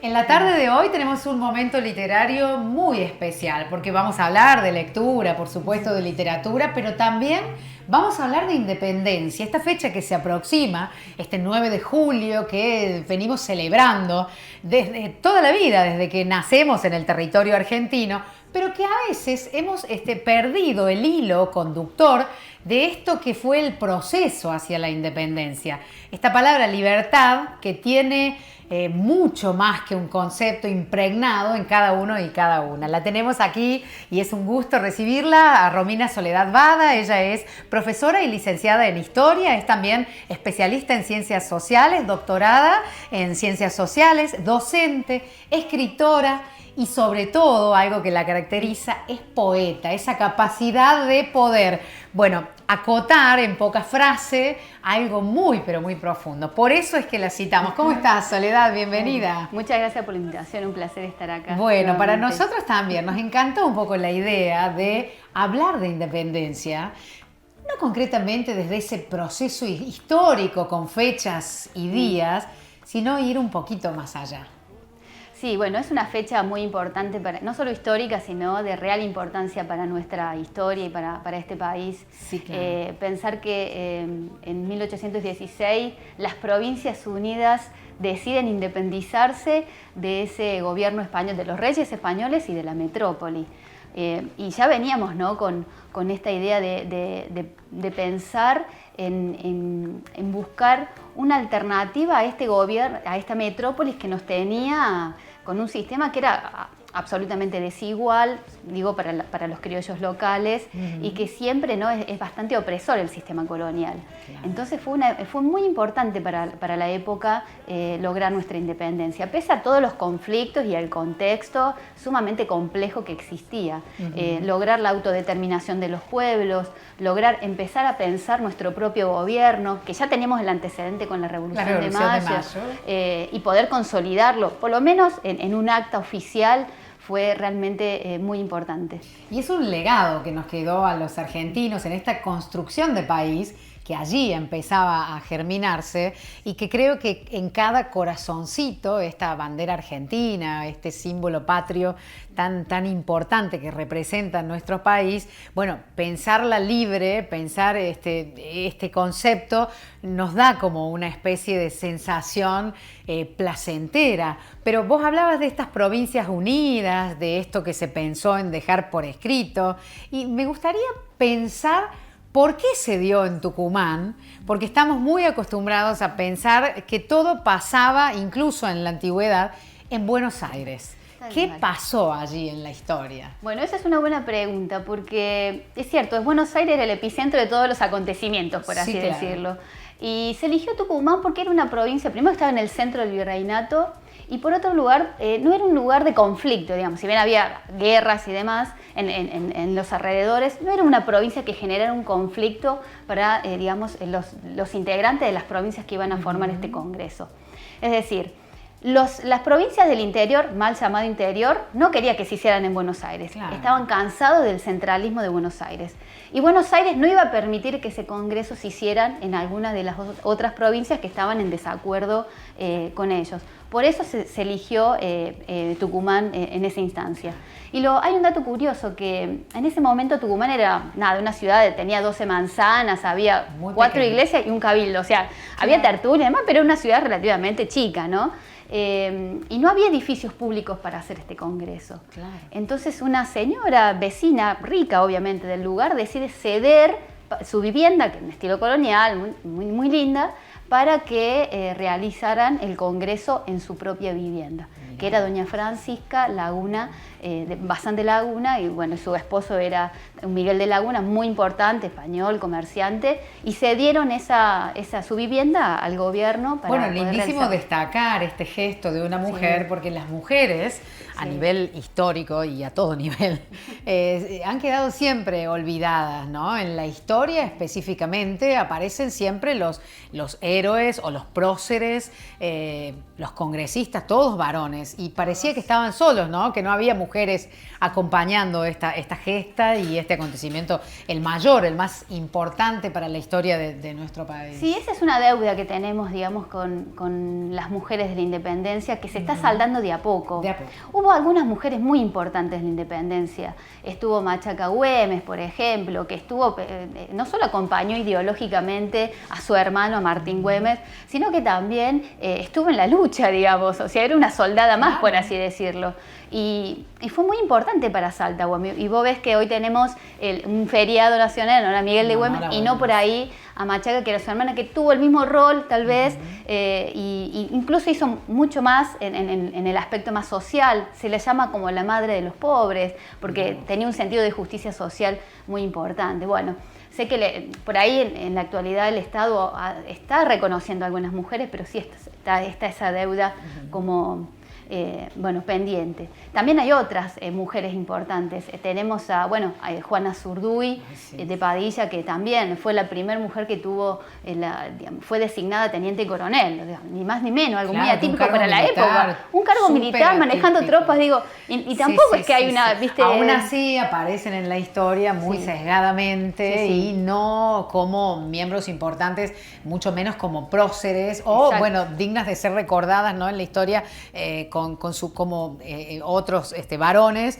En la tarde de hoy tenemos un momento literario muy especial porque vamos a hablar de lectura, por supuesto de literatura, pero también vamos a hablar de independencia, esta fecha que se aproxima, este 9 de julio que venimos celebrando desde toda la vida, desde que nacemos en el territorio argentino, pero que a veces hemos perdido el hilo conductor de esto que fue el proceso hacia la independencia. Esta palabra libertad que tiene mucho más que un concepto impregnado en cada uno y cada una. La tenemos aquí y es un gusto recibirla a Romina Soledad Bada. Ella es profesora y licenciada en Historia, es también especialista en Ciencias Sociales, doctorada en Ciencias Sociales, docente, escritora y sobre todo, algo que la caracteriza, es poeta, esa capacidad de poder, bueno, acotar en pocas frases algo muy, pero muy profundo. Por eso es que la citamos. ¿Cómo estás, Soledad? Bienvenida. Muchas gracias por la invitación, un placer estar acá. Bueno, para nosotros también nos encantó un poco la idea de hablar de independencia, no concretamente desde ese proceso histórico con fechas y días, sino ir un poquito más allá. Sí, bueno, es una fecha muy importante, no solo histórica, sino de real importancia para nuestra historia y para este país. Sí, claro. Pensar que en 1816 las Provincias Unidas deciden independizarse de ese gobierno español, de los reyes españoles y de la metrópoli. Y ya veníamos, ¿no?, con esta idea de pensar en buscar una alternativa a este gobierno, a esta metrópolis que nos tenía con un sistema que era absolutamente desigual, digo, para los criollos locales, y que siempre, ¿no?, es bastante opresor el sistema colonial. Claro. Entonces fue muy importante para la época lograr nuestra independencia, pese a todos los conflictos y el contexto sumamente complejo que existía. Lograr la autodeterminación de los pueblos, lograr empezar a pensar nuestro propio gobierno, que ya teníamos el antecedente con la Revolución de Mayo. Y poder consolidarlo, por lo menos en un acta oficial, fue realmente muy importante. Y es un legado que nos quedó a los argentinos en esta construcción de país que allí empezaba a germinarse y que creo que en cada corazoncito, esta bandera argentina, este símbolo patrio tan importante que representa nuestro país, bueno, pensarla libre, pensar este concepto nos da como una especie de sensación placentera. Pero vos hablabas de estas provincias unidas, de esto que se pensó en dejar por escrito, y me gustaría pensar ¿por qué se dio en Tucumán? Porque estamos muy acostumbrados a pensar que todo pasaba, incluso en la antigüedad, en Buenos Aires. ¿Qué pasó allí en la historia? Bueno, esa es una buena pregunta, porque es cierto, Buenos Aires era el epicentro de todos los acontecimientos, por así decirlo. Y se eligió Tucumán porque era una provincia, primero estaba en el centro del virreinato, y por otro lugar, no era un lugar de conflicto, digamos, si bien había guerras y demás en los alrededores, no era una provincia que generara un conflicto para, digamos, los integrantes de las provincias que iban a formar este congreso. Es decir, las provincias del interior, mal llamado interior, no quería que se hicieran en Buenos Aires. Claro. Estaban cansados del centralismo de Buenos Aires. Y Buenos Aires no iba a permitir que ese congreso se hicieran en alguna de las otras provincias que estaban en desacuerdo con ellos. Por eso se eligió Tucumán en esa instancia. Y hay un dato curioso, que en ese momento Tucumán era una ciudad, tenía 12 manzanas, había 4 iglesias y un cabildo. O sea, había tertulia y demás, pero era una ciudad relativamente chica, ¿no? Y no había edificios públicos para hacer este congreso. Claro. Entonces una señora vecina, rica obviamente del lugar, decide ceder su vivienda, que en estilo colonial, muy linda, para que realizaran el congreso en su propia vivienda, que era doña Francisca Laguna, de Bazán de Laguna, y bueno, su esposo era Miguel de Laguna, muy importante, español, comerciante, y cedieron su vivienda al gobierno para Bueno, lindísimo destacar este gesto de una mujer, porque las mujeres a nivel histórico y a todo nivel, han quedado siempre olvidadas, ¿no? En la historia específicamente aparecen siempre los héroes o los próceres, los congresistas, todos varones, y parecía que estaban solos, ¿no? Que no había mujeres acompañando esta gesta y este acontecimiento, el mayor, el más importante para la historia de nuestro país. Sí, esa es una deuda que tenemos, digamos, con las mujeres de la independencia, que se está saldando de a poco. Hubo algunas mujeres muy importantes en la independencia. Estuvo Machaca Güemes, por ejemplo, que estuvo, no solo acompañó ideológicamente a su hermano, a Martín Güemes, sino que también estuvo en la lucha, digamos, o sea, era una soldada más, por así decirlo. Y fue muy importante para Salta, y vos ves que hoy tenemos un feriado nacional en honor a Miguel de Güemes, y no por ahí a Machaca, que era su hermana, que tuvo el mismo rol tal vez, y incluso hizo mucho más en el aspecto más social. Se le llama como la madre de los pobres, porque tenía un sentido de justicia social muy importante. Bueno, sé que por ahí en la actualidad el Estado está reconociendo a algunas mujeres, pero sí está esa deuda como... pendiente. También hay otras mujeres importantes. Tenemos a Juana Zurduy, de Padilla, que también fue la primera mujer que tuvo, fue designada teniente coronel, ni más ni menos, algo muy atípico para la época. Un cargo militar manejando tropas, digo, y tampoco es que hay una, ¿viste? Aún así aparecen en la historia muy sesgadamente y no como miembros importantes, mucho menos como próceres o, dignas de ser recordadas, ¿no? En la historia como otros varones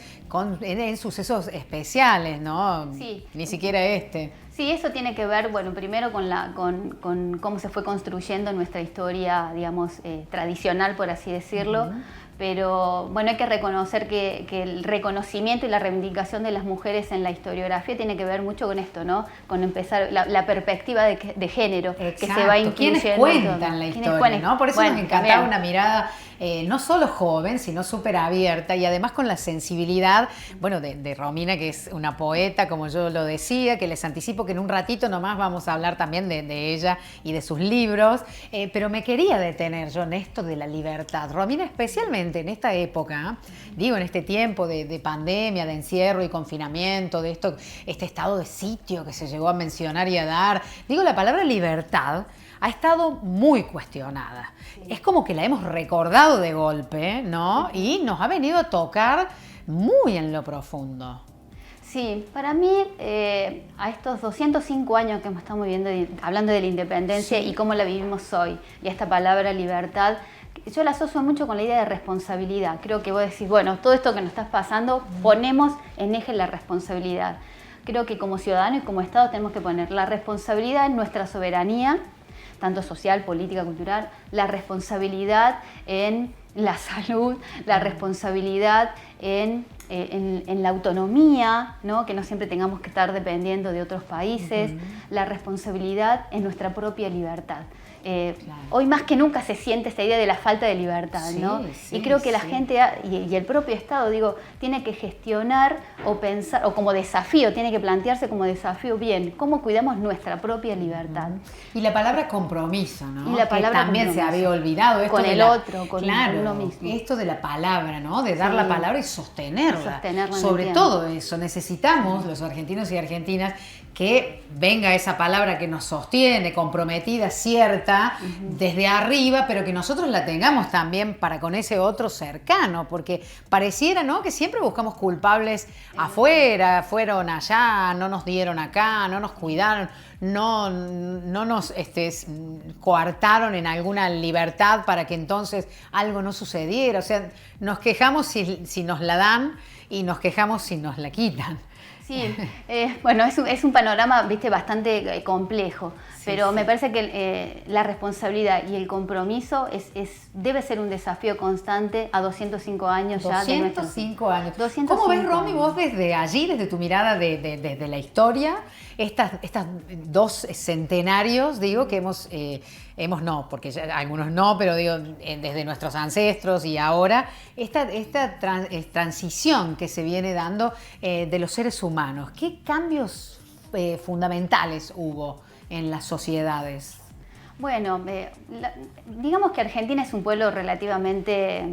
en sucesos especiales, ¿no? Sí. Ni siquiera este. Sí, eso tiene que ver, primero con cómo se fue construyendo nuestra historia, digamos, tradicional, por así decirlo. Pero hay que reconocer que el reconocimiento y la reivindicación de las mujeres en la historiografía tiene que ver mucho con esto, ¿no? Con empezar la perspectiva de género. Exacto. Que se va incluyendo. ¿Quiénes cuentan la historia, ¿no? Por eso nos encantaba una mirada no solo joven, sino súper abierta, y además con la sensibilidad, de Romina, que es una poeta, como yo lo decía, que les anticipo que en un ratito nomás vamos a hablar también de ella y de sus libros, pero me quería detener yo en esto de la libertad. Romina, especialmente en esta época, en este tiempo de pandemia, de encierro y confinamiento, de este estado de sitio que se llegó a mencionar y a dar, la palabra libertad ha estado muy cuestionada. Es como que la hemos recordado de golpe, ¿no? Y nos ha venido a tocar muy en lo profundo. Sí, para mí, a estos 205 años que estamos viviendo, hablando de la independencia y cómo la vivimos hoy, y a esta palabra libertad, yo la asocio mucho con la idea de responsabilidad. Creo que vos decís, todo esto que nos está pasando, ponemos en eje la responsabilidad. Creo que como ciudadanos y como Estado tenemos que poner la responsabilidad en nuestra soberanía, tanto social, política, cultural, la responsabilidad en la salud, la responsabilidad en la autonomía, ¿no? Que no siempre tengamos que estar dependiendo de otros países, la responsabilidad en nuestra propia libertad. Hoy más que nunca se siente esta idea de la falta de libertad, ¿no? Y creo que la gente y el propio Estado, tiene que gestionar o pensar, o como desafío, tiene que plantearse como desafío, ¿cómo cuidamos nuestra propia libertad? Y la palabra compromiso, ¿no? Y la palabra que también compromiso. se había olvidado. Esto con el otro, con uno mismo. Esto de la palabra, ¿no? De dar la palabra y sostenerla. Sobre todo eso, necesitamos, los argentinos y argentinas, que venga esa palabra que nos sostiene, comprometida, cierta, desde arriba, pero que nosotros la tengamos también para con ese otro cercano, porque pareciera, ¿no?, que siempre buscamos culpables afuera, fueron allá, no nos dieron acá, no nos cuidaron, no nos coartaron en alguna libertad para que entonces algo no sucediera. O sea, nos quejamos si nos la dan y nos quejamos si nos la quitan. Sí, es un panorama, bastante complejo, pero me parece que la responsabilidad y el compromiso debe ser un desafío constante a 205 años ya. 205 años. ¿Cómo ves, Romy, vos desde allí, desde tu mirada desde la historia, estas dos centenarios, que hemos no, porque ya algunos no, pero desde nuestros ancestros y ahora, esta transición que se viene dando de los seres humanos? ¿Qué cambios fundamentales hubo en las sociedades? Bueno, digamos que Argentina es un pueblo relativamente,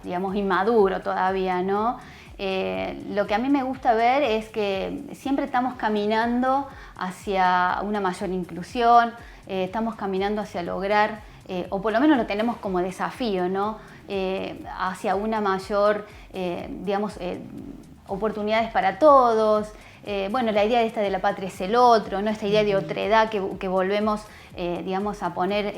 digamos, inmaduro todavía, ¿no? Lo que a mí me gusta ver es que siempre estamos caminando hacia una mayor inclusión, estamos caminando hacia lograr, o por lo menos lo tenemos como desafío, ¿no? Hacia una mayor, digamos, oportunidades para todos. Bueno, la idea esta de la patria es el otro, ¿no? Esta idea de otredad que volvemos, digamos, a poner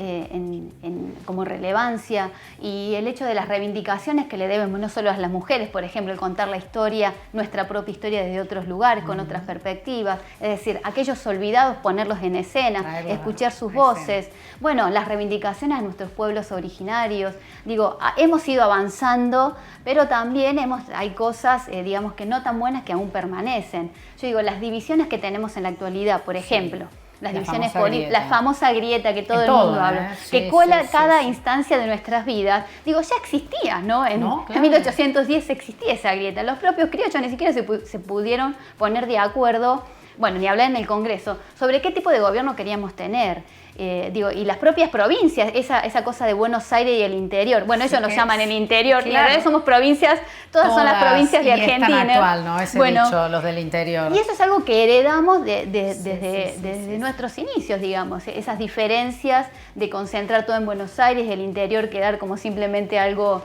como relevancia, y el hecho de las reivindicaciones que le debemos no solo a las mujeres, por ejemplo, el contar la historia, nuestra propia historia desde otros lugares, con otras perspectivas, es decir, aquellos olvidados ponerlos en escena, escuchar sus voces, bueno, las reivindicaciones a nuestros pueblos originarios. Digo, hemos ido avanzando, pero también hay cosas, digamos, que no tan buenas que aún permanecen. Yo digo, las divisiones que tenemos en la actualidad, por ejemplo, las divisiones políticas, la famosa grieta que todo el mundo habla, que cola cada instancia de nuestras vidas, digo, ya existía, ¿no? En 1810 existía esa grieta. Los propios criollos ni siquiera se pudieron poner de acuerdo, bueno, ni hablar en el Congreso, sobre qué tipo de gobierno queríamos tener. Y las propias provincias, esa cosa de Buenos Aires y el interior. Bueno, ellos nos llaman el interior, claro. La verdad somos provincias, todas son las provincias de Argentina. Es tan actual, ¿no? Ese dicho, los del interior. Y eso es algo que heredamos desde nuestros inicios, digamos. Esas diferencias de concentrar todo en Buenos Aires, el interior quedar como simplemente algo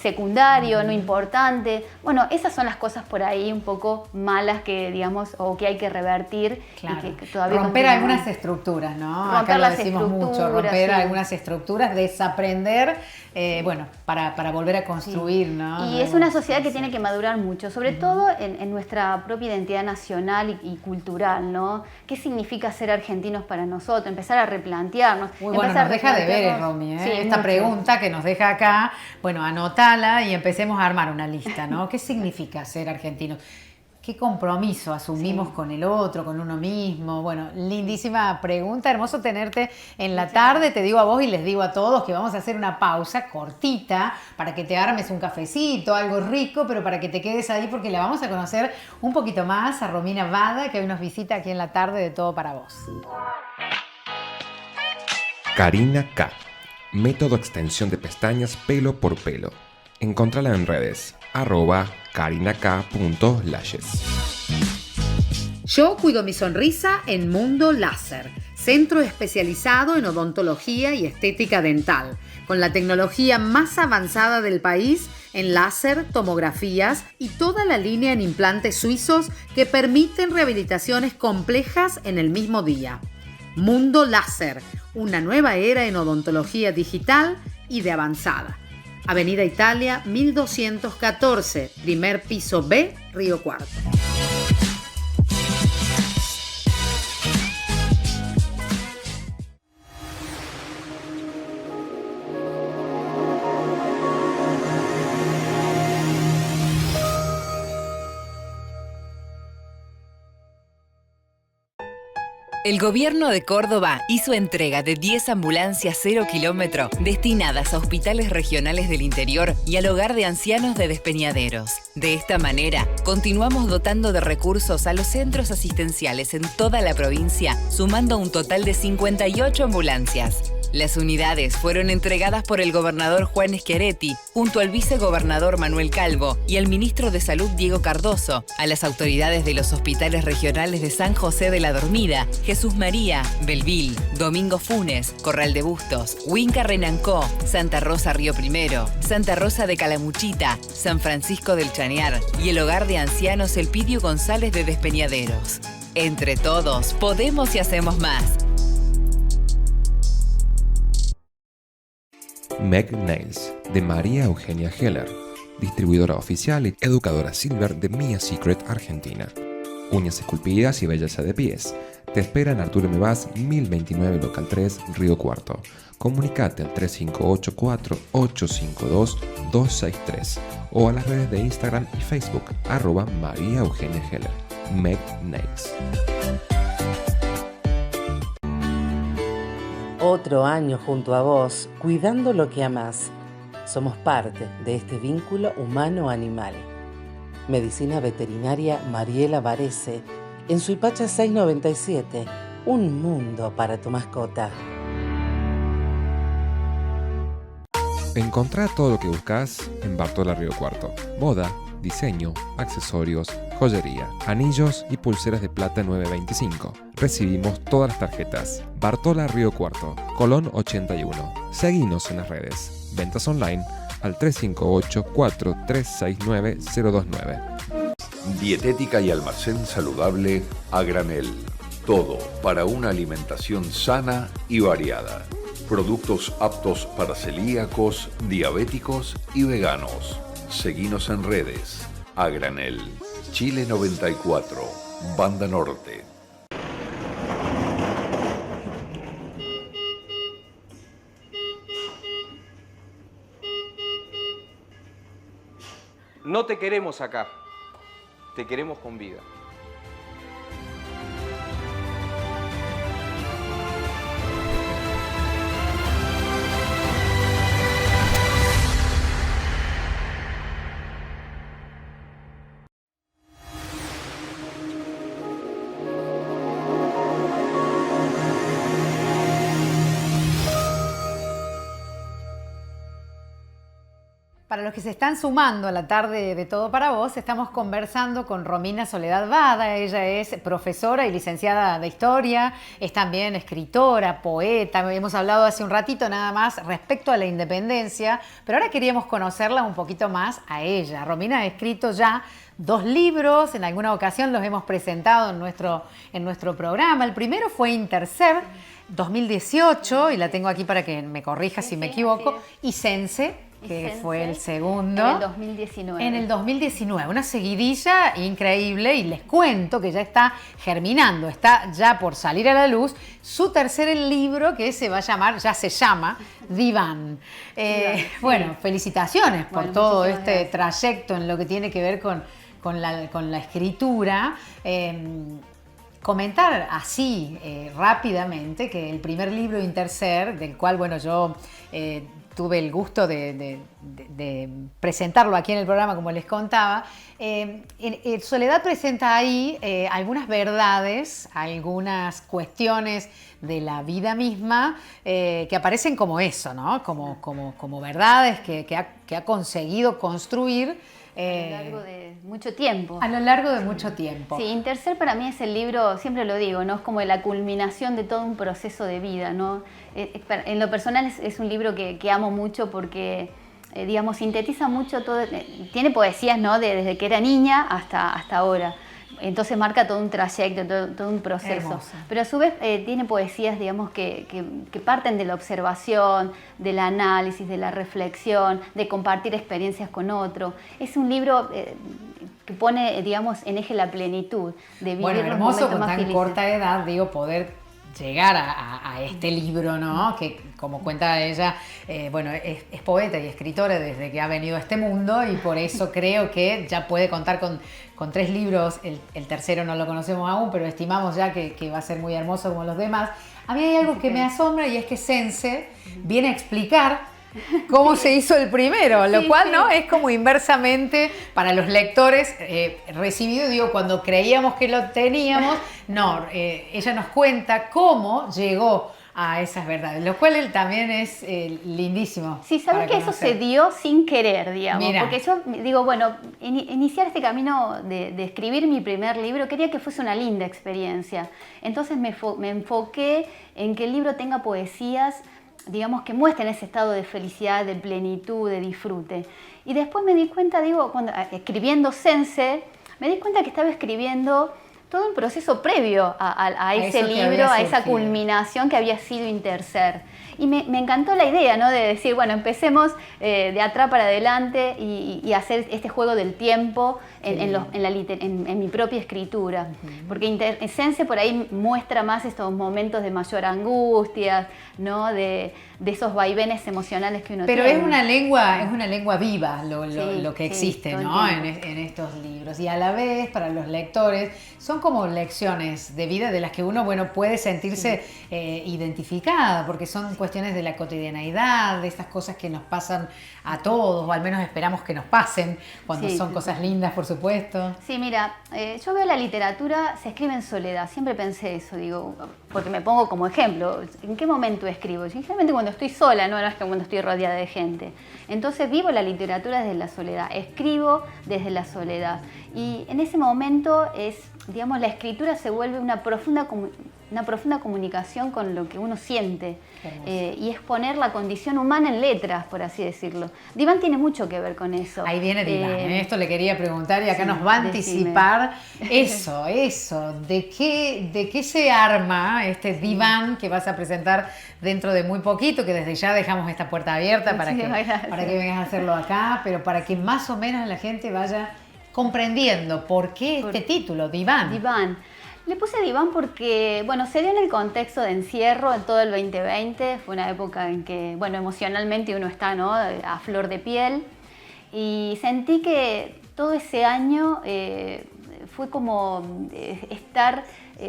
secundario, no importante. Bueno, esas son las cosas por ahí un poco malas que, digamos, o que hay que revertir. Claro. Y que todavía romper algunas estructuras, ¿no? Acá lo decimos mucho, romper algunas estructuras, desaprender, bueno, para volver a construir, ¿no? Y es una sociedad que tiene que madurar mucho, sobre todo en nuestra propia identidad nacional y cultural, ¿no? ¿Qué significa ser argentinos para nosotros? Empezar a replantearnos. Uy, bueno, nos deja deberes, Romy, ¿eh? Sí, esta mucho. Pregunta que nos deja acá, bueno, anotala y empecemos a armar una lista, ¿no? ¿Qué significa ser argentino? ¿Qué compromiso asumimos con el otro, con uno mismo? Bueno, lindísima pregunta, hermoso tenerte en la tarde. Te digo a vos y les digo a todos que vamos a hacer una pausa cortita para que te armes un cafecito, algo rico, pero para que te quedes ahí porque la vamos a conocer un poquito más a Romina Vada, que hoy nos visita aquí en la tarde de Todo para Vos. Karina K. Método extensión de pestañas pelo por pelo. Encontrala en redes, @karinak.lashes. Yo cuido mi sonrisa en Mundo Láser, centro especializado en odontología y estética dental, con la tecnología más avanzada del país en láser, tomografías y toda la línea en implantes suizos que permiten rehabilitaciones complejas en el mismo día. Mundo Láser, una nueva era en odontología digital y de avanzada. Avenida Italia 1214, primer piso B, Río Cuarto. El gobierno de Córdoba hizo entrega de 10 ambulancias 0 kilómetro destinadas a hospitales regionales del interior y al hogar de ancianos de Despeñaderos. De esta manera, continuamos dotando de recursos a los centros asistenciales en toda la provincia, sumando un total de 58 ambulancias. Las unidades fueron entregadas por el gobernador Juan Schiaretti, junto al vicegobernador Manuel Calvo y al ministro de Salud Diego Cardoso, a las autoridades de los hospitales regionales de San José de la Dormida, Jesús María, Belville, Domingo Funes, Corral de Bustos, Huinca Renancó, Santa Rosa Río Primero, Santa Rosa de Calamuchita, San Francisco del Chañar y el hogar de ancianos Elpidio González de Despeñaderos. Entre todos, podemos y hacemos más. Meg Nails, de María Eugenia Heller, distribuidora oficial y educadora silver de Mia Secret Argentina. Uñas esculpidas y belleza de pies. Te espera en Arturo Mevas 1029 Local 3, Río Cuarto. Comunicate al 3584-852-263 o a las redes de Instagram y Facebook @María Eugenia Heller. Meg Nails. Otro año junto a vos, cuidando lo que amás. Somos parte de este vínculo humano-animal. Medicina Veterinaria Mariela Varese, en Suipacha 697, un mundo para tu mascota. Encontrá todo lo que buscas en Bartola Río Cuarto. Moda, diseño, accesorios, joyería, anillos y pulseras de plata 925. Recibimos todas las tarjetas. Bartola Río Cuarto, Colón 81. Seguinos en las redes. Ventas online al 358-4369-029. Dietética y almacén saludable a granel. Todo para una alimentación sana y variada. Productos aptos para celíacos, diabéticos y veganos. Seguinos en redes. A granel. Chile 94, Banda Norte. No te queremos acá, te queremos con vida. Para los que se están sumando a la tarde de Todo para Vos, estamos conversando con Romina Soledad Bada. Ella es profesora y licenciada de Historia, es también escritora, poeta. Hemos hablado hace un ratito nada más respecto a la independencia, pero ahora queríamos conocerla un poquito más a ella. Romina ha escrito ya 2 libros, en alguna ocasión los hemos presentado en nuestro programa. El primero fue Interser, 2018, y la tengo aquí para que me corrija si me equivoco, y Sense, que fue el segundo. En el 2019. En el 2019, una seguidilla increíble, y les cuento que ya está germinando, está ya por salir a la luz su tercer libro, que se llama Diván. Bueno, felicitaciones por todo este trayecto en lo que tiene que ver con la escritura. Comentar así rápidamente que el primer libro Interser, del cual bueno yo tuve el gusto de presentarlo aquí en el programa, como les contaba, Soledad presenta ahí algunas verdades, algunas cuestiones de la vida misma que aparecen como eso, ¿no? Como verdades que ha conseguido construir a lo largo de mucho tiempo. A lo largo de mucho tiempo. Sí, Interser para mí es el libro, siempre lo digo, ¿no? Es como la culminación de todo un proceso de vida, ¿no? En lo personal es un libro que amo mucho porque, digamos, sintetiza mucho todo, tiene poesías, ¿no? Desde que era niña hasta ahora. Entonces marca todo un trayecto, todo un proceso. Hermosa. Pero a su vez tiene poesías, digamos, que parten de la observación, del análisis, de la reflexión, de compartir experiencias con otro. Es un libro que pone, digamos, en eje la plenitud, de vivir bueno, los hermoso momentos con más tan felices. corta edad, digo, poder llegar a este libro, ¿no? Que como cuenta ella, bueno, es poeta y escritora desde que ha venido a este mundo, y por eso creo que ya puede contar con 3 libros. El tercero no lo conocemos aún, pero estimamos ya que va a ser muy hermoso como los demás. A mí hay algo que me asombra, y es que Sense viene a explicar cómo se hizo el primero, lo cual ¿no? Es como inversamente para los lectores recibido. Digo, cuando creíamos que lo teníamos, no, ella nos cuenta cómo llegó a esas verdades, lo cual él también es lindísimo. Sí, sabes que eso se dio sin querer, digamos. Mira. Porque yo digo, bueno, iniciar este camino de escribir mi primer libro, quería que fuese una linda experiencia. Entonces me enfoqué en que el libro tenga poesías, digamos, que muestren ese estado de felicidad, de plenitud, de disfrute. Y después me di cuenta, digo, cuando escribiendo Sense, me di cuenta que estaba escribiendo todo un proceso previo a ese libro, a esa culminación que había sido Interser. Y me encantó la idea, ¿no? De decir, bueno, empecemos de atrás para adelante y hacer este juego del tiempo en mi propia escritura. Porque Sense por ahí muestra más estos momentos de mayor angustia, ¿no? De esos vaivenes emocionales que uno tiene. Pero es una lengua viva lo que existe, ¿no? En estos libros. Y a la vez, para los lectores, son son como lecciones de vida de las que uno, bueno, puede sentirse identificada, porque son cuestiones de la cotidianeidad, de estas cosas que nos pasan a todos, o al menos esperamos que nos pasen, cuando son cosas lindas, por supuesto. Sí, mira, yo veo la literatura, se escribe en soledad, siempre pensé eso, digo, porque me pongo como ejemplo, ¿en qué momento escribo? Generalmente cuando estoy sola, no es que cuando estoy rodeada de gente. Entonces vivo la literatura desde la soledad, escribo desde la soledad. Y en ese momento digamos, la escritura se vuelve una profunda comunicación con lo que uno siente y es poner la condición humana en letras, por así decirlo. Diván tiene mucho que ver con eso. Ahí viene Diván, esto le quería preguntar y acá nos va a anticipar eso, ¿de qué se arma este diván que vas a presentar dentro de muy poquito, que desde ya dejamos esta puerta abierta para que vengas a hacerlo acá, pero para que más o menos la gente vaya comprendiendo por qué este título, Diván. Diván. Le puse diván porque, bueno, se dio en el contexto de encierro en todo el 2020. Fue una época en que, bueno, emocionalmente uno está, ¿no?, a flor de piel. Y sentí que todo ese año fue como estar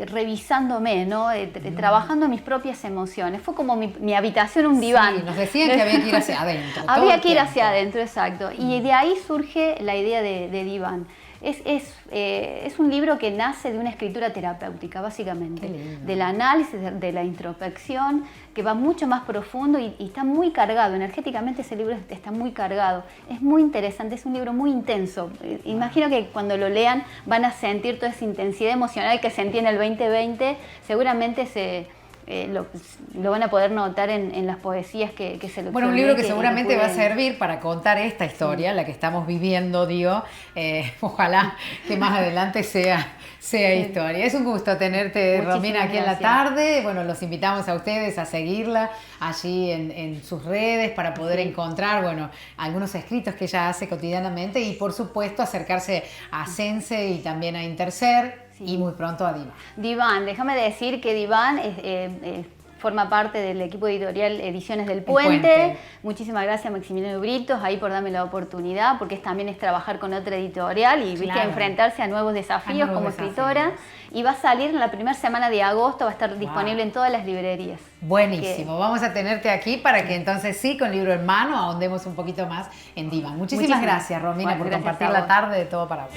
revisándome, ¿no? Trabajando mis propias emociones. Fue como mi habitación, un diván. Sí, nos decían que había que ir hacia adentro. Había que ir hacia adentro, exacto. Y de ahí surge la idea de diván. Es un libro que nace de una escritura terapéutica, básicamente, del análisis, de la introspección, que va mucho más profundo y está muy cargado. Energéticamente ese libro está muy cargado. Es muy interesante, es un libro muy intenso. Imagino que cuando lo lean van a sentir toda esa intensidad emocional que sentí en el 2020. Seguramente lo van a poder notar en las poesías que seleccioné. Bueno, un libro que seguramente va a servir para contar esta historia, la que estamos viviendo, digo. Ojalá que más adelante sea historia. Es un gusto tenerte, Romina, aquí en la tarde. Bueno, los invitamos a ustedes a seguirla allí en sus redes para poder encontrar, bueno, algunos escritos que ella hace cotidianamente y, por supuesto, acercarse a Sense y también a Interser. Y muy pronto a Diván. Diván, déjame decir que Diván forma parte del equipo editorial Ediciones del Puente. Muchísimas gracias, Maximiliano Britos, ahí por darme la oportunidad, porque también es trabajar con otra editorial y ¿viste? Enfrentarse a nuevos desafíos como escritora. Y va a salir en la primera semana de agosto, va a estar disponible en todas las librerías. Buenísimo, vamos a tenerte aquí para que entonces sí, con libro en mano, ahondemos un poquito más en Diván. Muchísimas gracias, Romina, por compartir la tarde de Todo para Vos.